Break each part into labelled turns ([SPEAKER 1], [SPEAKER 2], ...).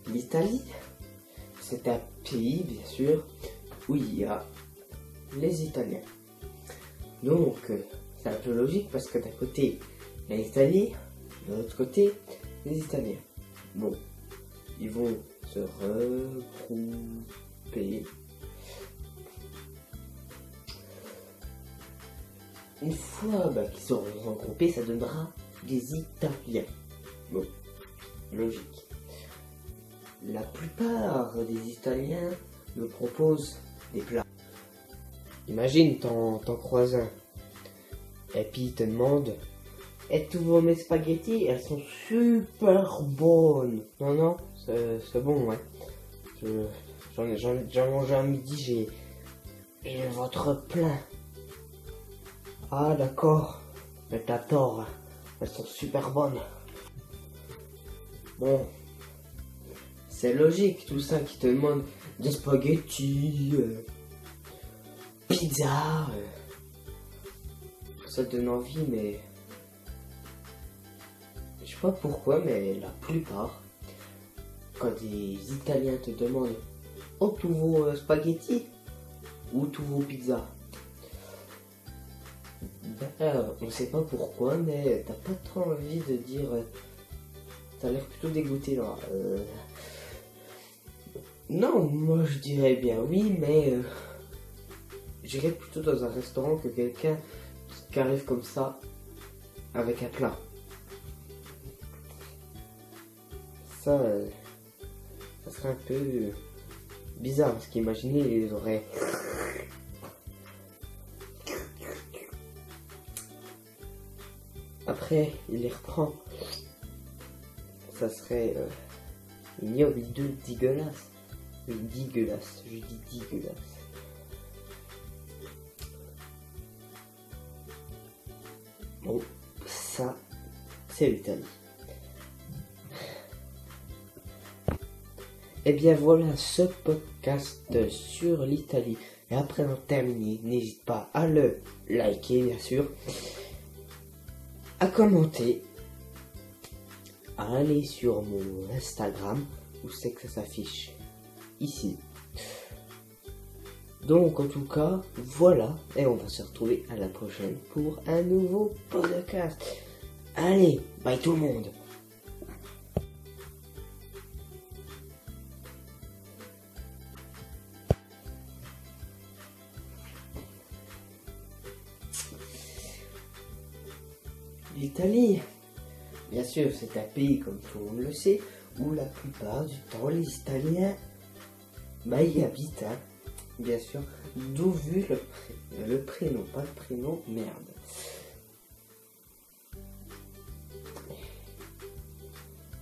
[SPEAKER 1] L'Italie, c'est un pays, bien sûr, où il y a les Italiens. Donc, c'est un peu logique parce que d'un côté, il y a l'Italie, de l'autre côté, les Italiens. Bon, ils vont se regrouper. Une fois qu'ils seront regroupés, ça donnera des Italiens. Bon, logique. La plupart des Italiens me proposent des plats. Imagine, t'en croises un. Et puis il te demande: êtes-vous vos mes spaghettis? Elles sont super bonnes. Non, c'est bon, ouais. J'en mange à midi, j'ai votre plein. Ah d'accord, mais t'as tort, elles sont super bonnes. Bon, c'est logique tout ça qui te demande des spaghettis, pizza. Ça te donne envie, mais je sais pas pourquoi, mais la plupart, quand des Italiens te demandent oh tous vos spaghettis ou tous vos pizzas, on sait pas pourquoi, mais t'as pas trop envie de dire. T'as l'air plutôt dégoûté là. Non, moi je dirais bien oui, mais j'irais plutôt dans un restaurant que quelqu'un qui arrive comme ça avec un plat. Ça serait un peu bizarre parce qu'imaginez les oreilles. Après, il les reprend. Ça serait ignoble, dégueulasse. Oui, dégueulasse, je dis dégueulasse. Bon, ça, c'est l'Italie. Et bien voilà ce podcast sur l'Italie. Et après en terminer, n'hésite pas à le liker, bien sûr, à commenter, à aller sur mon Instagram, où c'est que ça s'affiche ici. Donc en tout cas, voilà, et on va se retrouver à la prochaine pour un nouveau podcast. Allez, bye tout le monde. L'Italie, bien sûr, c'est un pays, comme tout le monde le sait, où la plupart du temps, les Italiens, y habitent, hein, bien sûr, d'où vu le prénom, pas le prénom, merde.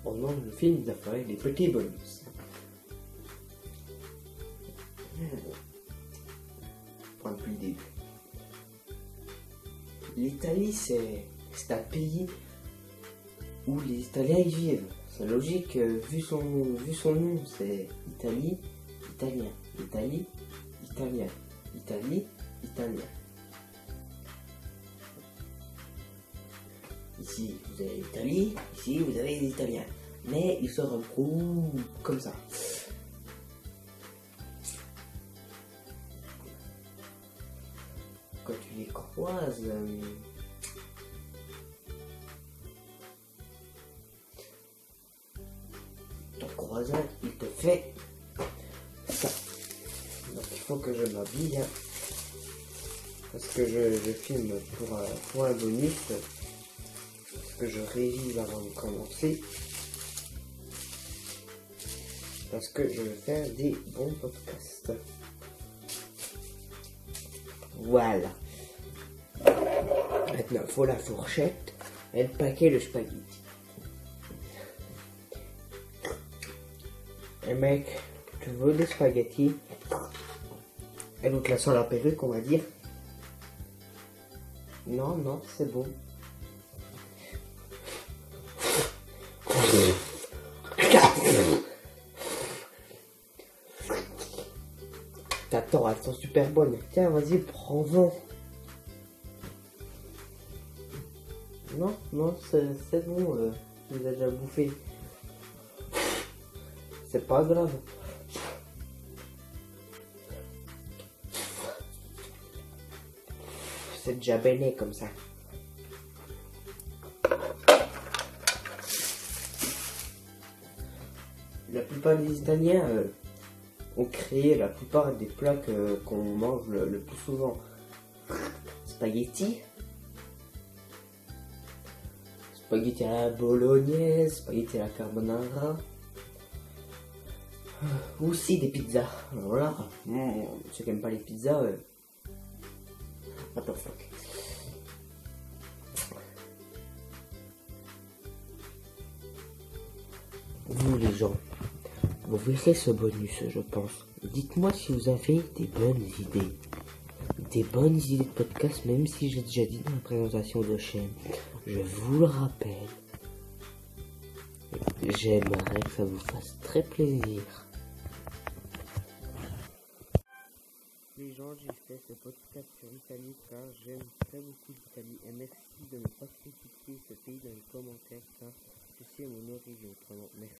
[SPEAKER 1] Au nom du film, il a des petits bonus. Prends depuis le début. L'Italie, c'est un pays où les Italiens y vivent. C'est logique, vu son nom, c'est Italie, Italien. Italie, Italien. Italie, Italien. Ici, vous avez l'Italie, ici, vous avez les Italiens. Mais ils se regroupent comme ça. Quand tu les croises, ton croisant, il te fait ça. Donc il faut que je m'habille, hein, parce que je filme pour un bonus, parce que je révise avant de commencer, parce que je veux faire des bons podcasts. Voilà. Maintenant, il faut la fourchette et le paquet de spaghettis. Et mec, tu veux des spaghettis? Et donc là, sans la perruque, on va dire. Non, c'est bon. Attends, elles sont super bonnes. Tiens, vas-y, prends-en. Non, c'est bon, je les ai déjà bouffées. c'est pas grave. C'est déjà béné comme ça. La plupart des Italiens ont créé la plupart des plats qu'on mange le plus souvent. Spaghetti. Spaghetti à la bolognaise, spaghetti à la carbonara. Aussi des pizzas. Alors là, ceux qui n'aiment pas les pizzas, what the fuck. Vous les gens, vous verrez ce bonus, je pense. Dites-moi si vous avez des bonnes idées. Des bonnes idées de podcast, même si j'ai déjà dit dans la présentation de chaîne. Je vous le rappelle. J'aimerais que ça vous fasse très plaisir. Les gens, j'ai fait ce podcast sur l'Italie car j'aime très beaucoup l'Italie. Et merci de ne pas critiquer ce pays dans les commentaires car je sais mon origine. Vraiment, merci.